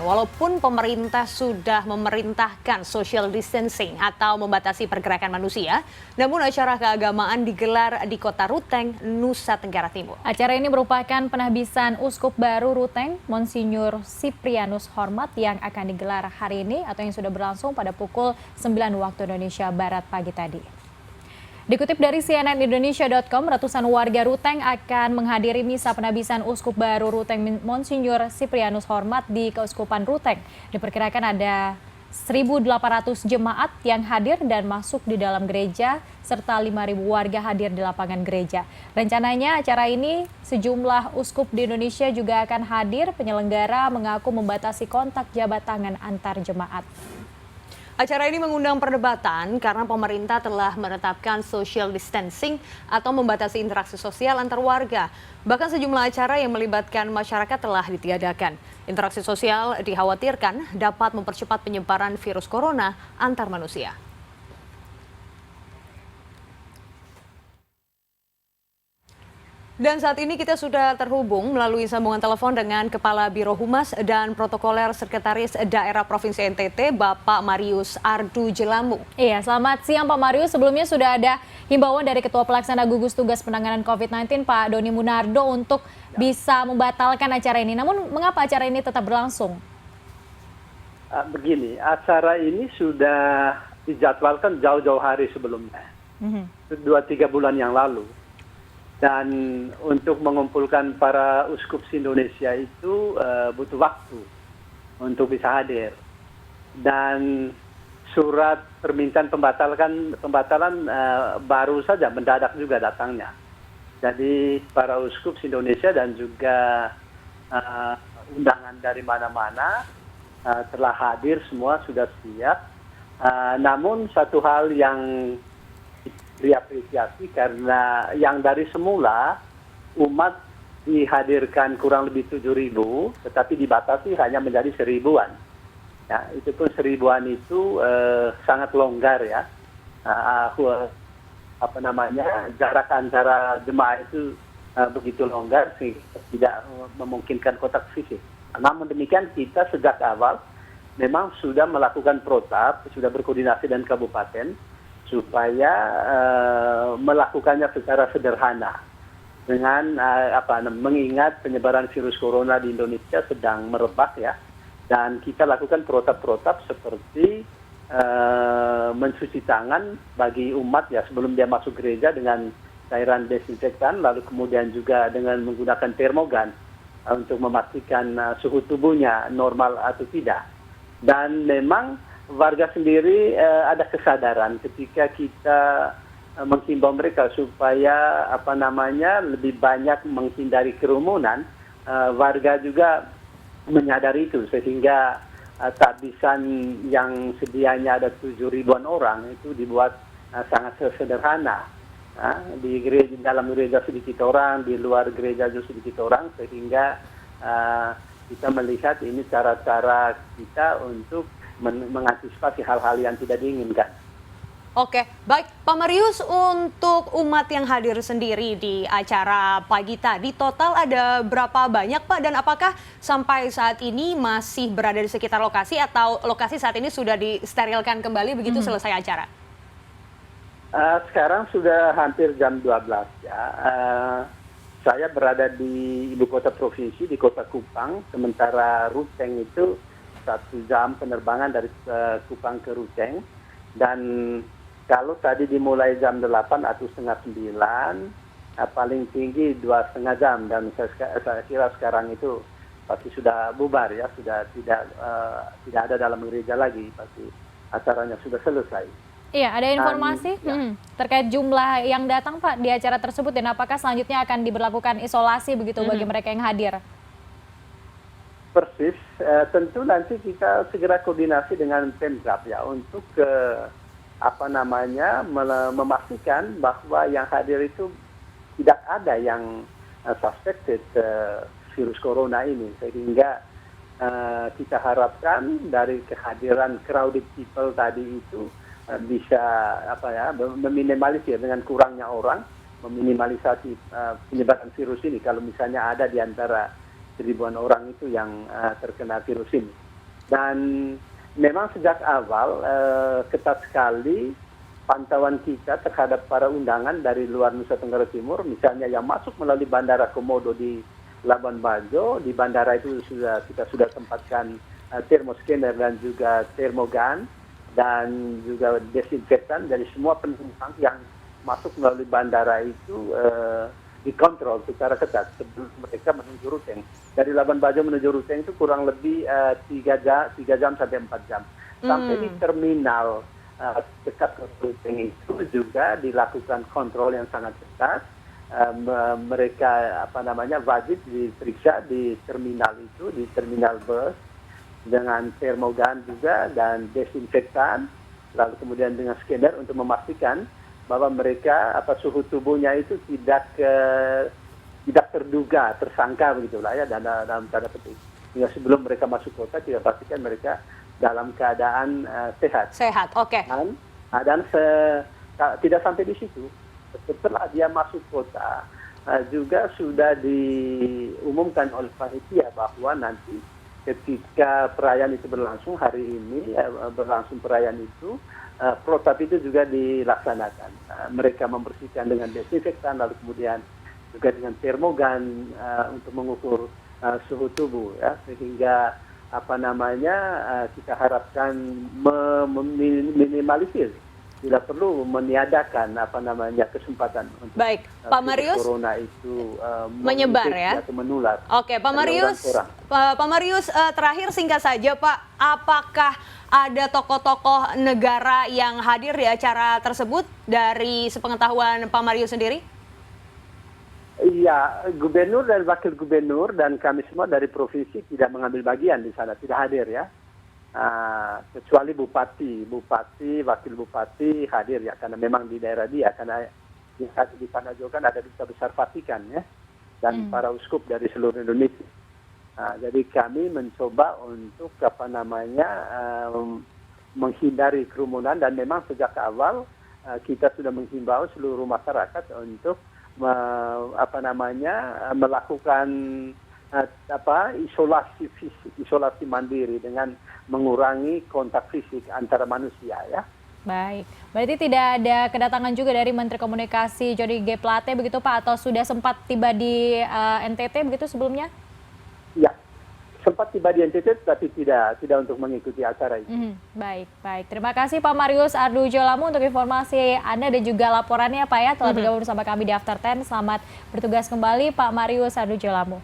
walaupun pemerintah sudah memerintahkan social distancing atau membatasi pergerakan manusia, namun acara keagamaan digelar di Kota Ruteng, Nusa Tenggara Timur. Acara ini merupakan penahbisan Uskup baru Ruteng, Monsinyur Siprianus Hormat yang akan digelar hari ini atau yang sudah berlangsung pada pukul 9 waktu Indonesia Barat pagi tadi. Dikutip dari cnnindonesia.com, ratusan warga Ruteng akan menghadiri misa penahbisan Uskup baru Ruteng Monsinyur Siprianus Hormat di Keuskupan Ruteng. Diperkirakan ada 1.800 jemaat yang hadir dan masuk di dalam gereja, serta 5.000 warga hadir di lapangan gereja. Rencananya acara ini sejumlah uskup di Indonesia juga akan hadir. Penyelenggara mengaku membatasi kontak jabat tangan antar jemaat. Acara ini mengundang perdebatan karena pemerintah telah menetapkan social distancing atau membatasi interaksi sosial antar warga. Bahkan sejumlah acara yang melibatkan masyarakat telah ditiadakan. Interaksi sosial dikhawatirkan dapat mempercepat penyebaran virus corona antar manusia. Dan saat ini kita sudah terhubung melalui sambungan telepon dengan Kepala Biro Humas dan Protokoler Sekretaris Daerah Provinsi NTT, Bapak Marius Ardu Jelamu. Iya, selamat siang Pak Marius. Sebelumnya sudah ada himbauan dari Ketua Pelaksana Gugus Tugas Penanganan COVID-19, Pak Doni Munardo, untuk bisa membatalkan acara ini. Namun mengapa acara ini tetap berlangsung? Begini, acara ini sudah dijadwalkan jauh-jauh hari sebelumnya. 2-3 bulan yang lalu. Dan untuk mengumpulkan para uskup Indonesia itu butuh waktu untuk bisa hadir. Dan surat permintaan pembatalan baru saja mendadak juga datangnya. Jadi para uskup Indonesia dan juga undangan dari mana-mana telah hadir, semua sudah siap. Namun satu hal yang diapresiasi karena yang dari semula umat dihadirkan kurang lebih 7.000, tetapi dibatasi hanya menjadi 1.000-an. Ya, itu pun 1.000-an itu sangat longgar ya. Jarak antara jemaah itu begitu longgar sehingga tidak memungkinkan kontak fisik. Namun demikian kita sejak awal memang sudah melakukan protap, sudah berkoordinasi dengan kabupaten supaya melakukannya secara sederhana dengan mengingat penyebaran virus corona di Indonesia sedang merebak ya, dan kita lakukan protap-protap seperti mencuci tangan bagi umat ya sebelum dia masuk gereja dengan cairan desinfektan, lalu kemudian juga dengan menggunakan termogan untuk memastikan suhu tubuhnya normal atau tidak. Dan memang warga sendiri ada kesadaran ketika kita menghimbau mereka supaya lebih banyak menghindari kerumunan, warga juga menyadari itu sehingga tahbisan yang sedianya ada 7.000-an orang itu dibuat sangat sederhana. Di dalam gereja sedikit orang, di luar gereja juga sedikit orang, sehingga kita melihat ini cara-cara kita untuk mengantisipasi hal-hal yang tidak diinginkan. Oke, baik Pak Marius, untuk umat yang hadir sendiri di acara pagi tadi total ada berapa banyak Pak, dan apakah sampai saat ini masih berada di sekitar lokasi atau lokasi saat ini sudah disterilkan kembali begitu selesai acara? Sekarang sudah hampir jam 12 ya. Saya berada di ibu kota provinsi, di Kota Kupang, sementara Ruteng itu 1 jam penerbangan dari Kupang ke Ruteng. Dan kalau tadi dimulai jam 8 atau setengah 9, paling tinggi 2,5 jam. Dan saya kira sekarang itu pasti sudah bubar ya, sudah tidak ada dalam gereja lagi, pasti acaranya sudah selesai. Iya, ada informasi terkait jumlah yang datang Pak di acara tersebut, dan apakah selanjutnya akan diberlakukan isolasi begitu bagi mereka yang hadir? Persis, tentu nanti kita segera koordinasi dengan Pemprov ya untuk memastikan bahwa yang hadir itu tidak ada yang suspected virus corona ini, sehingga kita harapkan dari kehadiran crowded people tadi itu bisa meminimalisir dengan kurangnya orang, meminimalisasi penyebaran virus ini kalau misalnya ada di antara 1.000-an orang itu yang terkena virus ini. Dan memang sejak awal ketat sekali pantauan kita terhadap para undangan dari luar Nusa Tenggara Timur, misalnya yang masuk melalui Bandara Komodo di Labuan Bajo. Di bandara itu kita sudah tempatkan thermoscanner dan juga termogan dan juga desinfektan. Dari semua penumpang yang masuk melalui bandara itu dikontrol secara ketat sebelum mereka menuju Ruteng. Dari Labuan Bajo menuju Ruteng itu kurang lebih 3 jam sampai 4 jam. Sampai di terminal dekat ke Ruteng itu juga dilakukan kontrol yang sangat ketat. Mereka wajib diperiksa di terminal itu, di terminal bus dengan termogan juga dan desinfektan, lalu kemudian dengan scanner untuk memastikan bahwa mereka suhu tubuhnya itu tidak terduga, tersangka begitulah ya dalam tanda petik. Hingga sebelum mereka masuk kota kita pastikan mereka dalam keadaan sehat. Sehat, oke. Dan tidak sampai di situ. Setelah dia masuk kota juga sudah diumumkan oleh panitia bahwa nanti ketika perayaan itu berlangsung hari ini berlangsung perayaan itu protap itu juga dilaksanakan. Mereka membersihkan dengan desinfektan, lalu kemudian juga dengan termogan untuk mengukur suhu tubuh, ya, sehingga kita harapkan meminimalisir, tidak perlu meniadakan kesempatan untuk Baik, Pak Marius, corona itu menyebar ya, atau menular. Oke, Pak Marius, terakhir singkat saja Pak, apakah ada tokoh-tokoh negara yang hadir di acara tersebut dari sepengetahuan Pak Marius sendiri? Iya, gubernur dan wakil gubernur dan kami semua dari provinsi tidak mengambil bagian di sana, tidak hadir ya. Kecuali bupati, wakil bupati hadir ya, karena memang di daerah dia, karena di sana juga kan ada duta besar Vatikan ya, dan para uskup dari seluruh Indonesia. Jadi kami mencoba untuk menghindari kerumunan, dan memang sejak awal kita sudah menghimbau seluruh masyarakat untuk melakukan isolasi mandiri dengan mengurangi kontak fisik antara manusia ya. Baik, berarti tidak ada kedatangan juga dari Menteri Komunikasi Jody G. Plate begitu Pak, atau sudah sempat tiba di NTT begitu sebelumnya? Ya, sempat tiba di NTT tapi tidak untuk mengikuti acara itu. Baik. Terima kasih Pak Marius Ardu Jolamu untuk informasi Anda dan juga laporannya Pak ya, telah bergabung bersama kami di After 10. Selamat bertugas kembali Pak Marius Ardu Jolamu.